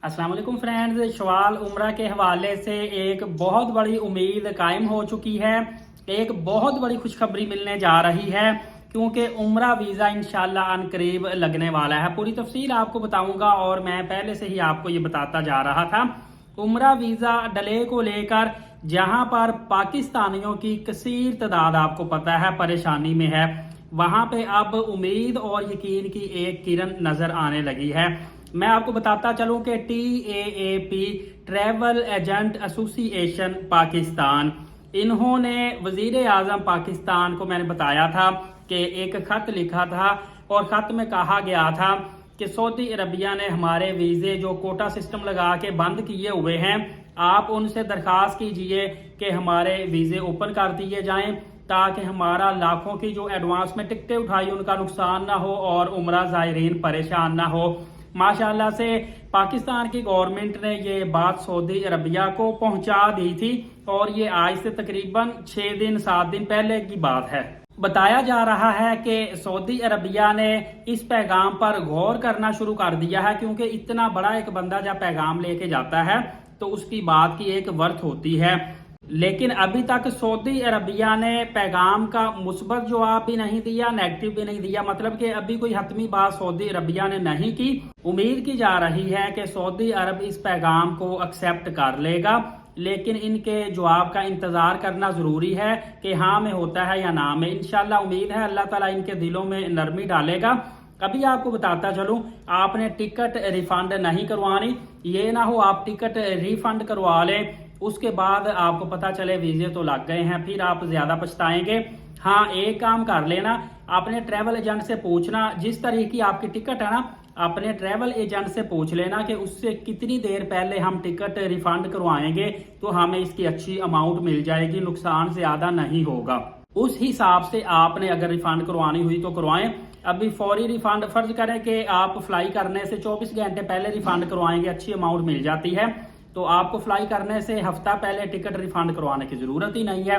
अस्सलाम वालेकुम फ्रेंड्स, शवाल उम्रा के हवाले से एक बहुत बड़ी उम्मीद कायम हो चुकी है। एक बहुत बड़ी खुशखबरी मिलने जा रही है क्योंकि उम्रा वीज़ा इंशाल्लाह अनकरीब लगने वाला है। पूरी तफसील आपको बताऊंगा और मैं पहले से ही आपको ये बताता जा रहा था। उम्रा वीज़ा डले को लेकर जहां पर पाकिस्तानियों की कसीर तादाद आपको पता है परेशानी में है, वहां पे अब उम्मीद और यकीन की एक किरण नजर आने लगी है। मैं आपको बताता चलूं कि TAAP travel agent association Pakistan, इन्होंने वजीर आजम पाकिस्तान को मैंने बताया था कि एक खत लिखा था और खत में कहा गया था कि सऊदी अरबिया ने हमारे वीज़े जो कोटा सिस्टम लगा के बंद किए हुए हैं, आप उनसे दरखास्त कीजिए कि हमारे वीज़े ओपन कर दिए जाएं ताकि हमारा लाखों की जो एडवांस में टिकटें उठाई उनका नुकसान ना हो और उम्रा ज़ायरीन परेशान ना हो। माशाल्लाह से पाकिस्तान की गवर्नमेंट ने ये बात सऊदी अरबिया को पहुंचा दी थी और ये आज से तकरीबन 7 दिन पहले की बात है। बताया जा रहा है कि सऊदी अरबिया ने इस पैगाम पर गौर करना शुरू कर दिया है क्योंकि इतना बड़ा एक बंदा जब पैगाम लेके जाता है तो उसकी बात की एक वर्थ होती है। लेकिन अभी तक सऊदी अरबिया ने पैगाम का मुस्बत जवाब भी नहीं दिया, नेगेटिव भी नहीं दिया, मतलब कि अभी कोई हतमी बात सऊदी अरबिया ने नहीं की। उम्मीद की जा रही है कि सऊदी अरब इस पैगाम को एक्सेप्ट कर लेगा, लेकिन इनके जवाब का इंतजार करना जरूरी है कि हाँ में होता है या ना में। इंशाल्लाह उम्मीद है अल्लाह ताला इनके दिलों में नरमी डालेगा। अभी आपको बताता चलूं, आपने टिकट रिफंड नहीं करवानी, ये ना हो आप टिकट रिफंड करवा लें, उसके बाद आपको पता चले वीजे तो लग गए हैं, फिर आप ज्यादा पछताएंगे। हाँ, एक काम कर लेना, अपने ट्रैवल एजेंट से पूछना, जिस तरह की आपकी टिकट है ना, अपने ट्रैवल एजेंट से पूछ लेना कि उससे कितनी देर पहले हम टिकट रिफंड करवाएंगे तो हमें इसकी अच्छी अमाउंट मिल जाएगी, नुकसान ज्यादा नहीं होगा। उस हिसाब से आपने अगर रिफंड करवानी हुई तो करवाएं। अभी फौरी रिफंड, फर्ज करें कि आप फ्लाई करने से 24 घंटे पहले रिफंड करवाएंगे, अच्छी अमाउंट मिल जाती है, तो आपको फ्लाई करने से हफ्ता पहले टिकट रिफंड करवाने की जरूरत ही नहीं है।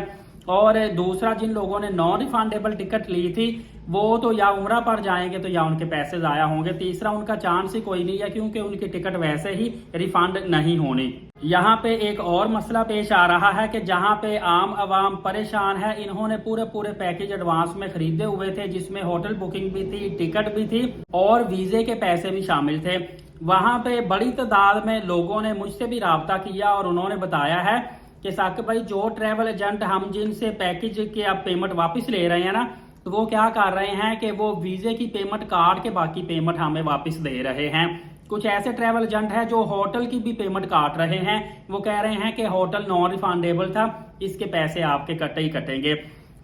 और दूसरा, जिन लोगों ने नॉन रिफंडेबल टिकट ली थी वो तो या उम्रा पर जाएंगे तो या उनके पैसे जाया होंगे। तीसरा, उनका चांस ही कोई नहीं है क्योंकि उनकी टिकट वैसे ही रिफंड नहीं होनी। यहाँ पे एक और मसला पेश आ रहा है कि जहाँ पे आम आवाम परेशान है, इन्होंने पूरे पैकेज एडवांस में खरीदे हुए थे जिसमें होटल बुकिंग भी थी, टिकट भी थी और वीजे के पैसे भी शामिल थे। वहां पे बड़ी तादाद में लोगों ने मुझसे भी राब्ता किया और उन्होंने बताया है कि साकिब भाई, जो ट्रैवल एजेंट हम जिनसे पैकेज के अब पेमेंट वापस ले रहे हैं ना, तो वो क्या कर रहे हैं कि वो वीजे की पेमेंट काट के बाकी पेमेंट हमें वापस दे रहे हैं। कुछ ऐसे ट्रैवल एजेंट है जो होटल की भी पेमेंट काट रहे हैं, वो कह रहे हैं कि होटल नॉन रिफंडेबल था, इसके पैसे आपके कटे ही कटेंगे।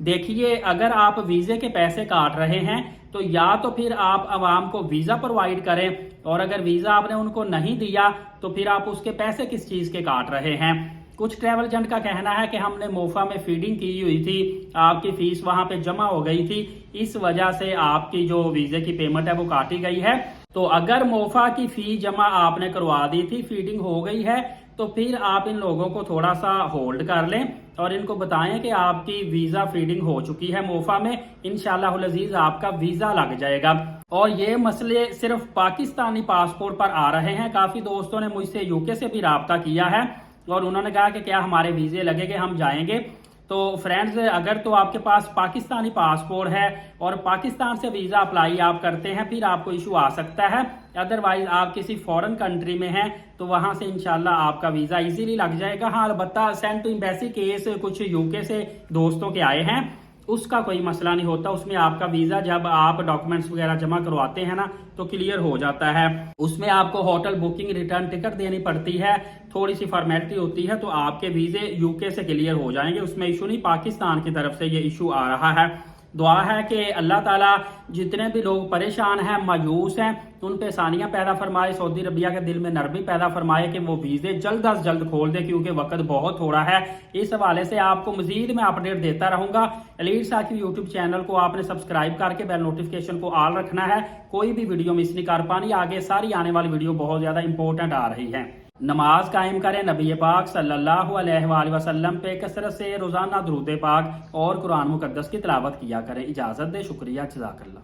देखिए, अगर आप वीजे के पैसे काट रहे हैं तो या तो फिर आप आवाम को वीजा प्रोवाइड करें, और अगर वीजा आपने उनको नहीं दिया तो फिर आप उसके पैसे किस चीज के काट रहे हैं। कुछ ट्रैवल एजेंट का कहना है कि हमने मोफा में फीडिंग की हुई थी, आपकी फीस वहां पे जमा हो गई थी, इस वजह से आपकी जो वीजे की पेमेंट है वो काटी गई है। तो अगर मोफा की फी जमा आपने करवा दी थी, फीडिंग हो गई है, तो फिर आप इन लोगों को थोड़ा सा होल्ड कर लें और इनको बताएं कि आपकी वीजा फीडिंग हो चुकी है मोफा में, इंशाल्लाह अजीज आपका वीजा लग जाएगा। और ये मसले सिर्फ पाकिस्तानी पासपोर्ट पर आ रहे हैं। काफी दोस्तों ने मुझसे यूके से भी राब्ता किया है और उन्होंने कहा कि क्या हमारे वीजे लगेंगे, हम जाएंगे। तो फ्रेंड्स, अगर तो आपके पास पाकिस्तानी पासपोर्ट है और पाकिस्तान से वीजा अप्लाई आप करते हैं, फिर आपको इशू आ सकता है। अदरवाइज आप किसी फॉरेन कंट्री में हैं तो वहां से इंशाल्लाह आपका वीजा इजीली लग जाएगा। हाँ, अलबत्ता सेंड टू एम्बेसी केस कुछ यूके से दोस्तों के आए हैं, उसका कोई मसला नहीं होता। उसमें आपका वीजा जब आप डॉक्यूमेंट्स वगैरह जमा करवाते हैं ना तो क्लियर हो जाता है। उसमें आपको होटल बुकिंग, रिटर्न टिकट देनी पड़ती है, थोड़ी सी फॉर्मेलिटी होती है, तो आपके वीजे यूके से क्लियर हो जाएंगे, उसमें इशू नहीं। पाकिस्तान की तरफ से ये इशू आ रहा है। दुआ है कि अल्लाह ताला जितने भी लोग परेशान हैं, मायूस हैं, उन पे आसानियां पैदा फरमाए, सऊदी अरबिया के दिल में नरमी पैदा फरमाए कि वो वीजे जल्द अज जल्द खोल दे क्योंकि वक्त बहुत थोड़ा है। इस हवाले से आपको मजीद मैं अपडेट देता रहूंगा। एलीट साकिब यूट्यूब चैनल को आपने सब्सक्राइब करके बेल नोटिफिकेशन को ऑल रखना है, कोई भी वीडियो मिस नहीं कर पानी। आगे सारी आने वाली वीडियो बहुत ज्यादा इंपॉर्टेंट आ रही है। नमाज कायम करें, नबी पाक सल्लल्लाहु अलैहि वसल्लम पे कसरत से रोजाना दुरूद पाक और कुरान मुकद्दस की तिलावत किया करें। इजाजत दे, शुक्रिया, जज़ाकल्लाह।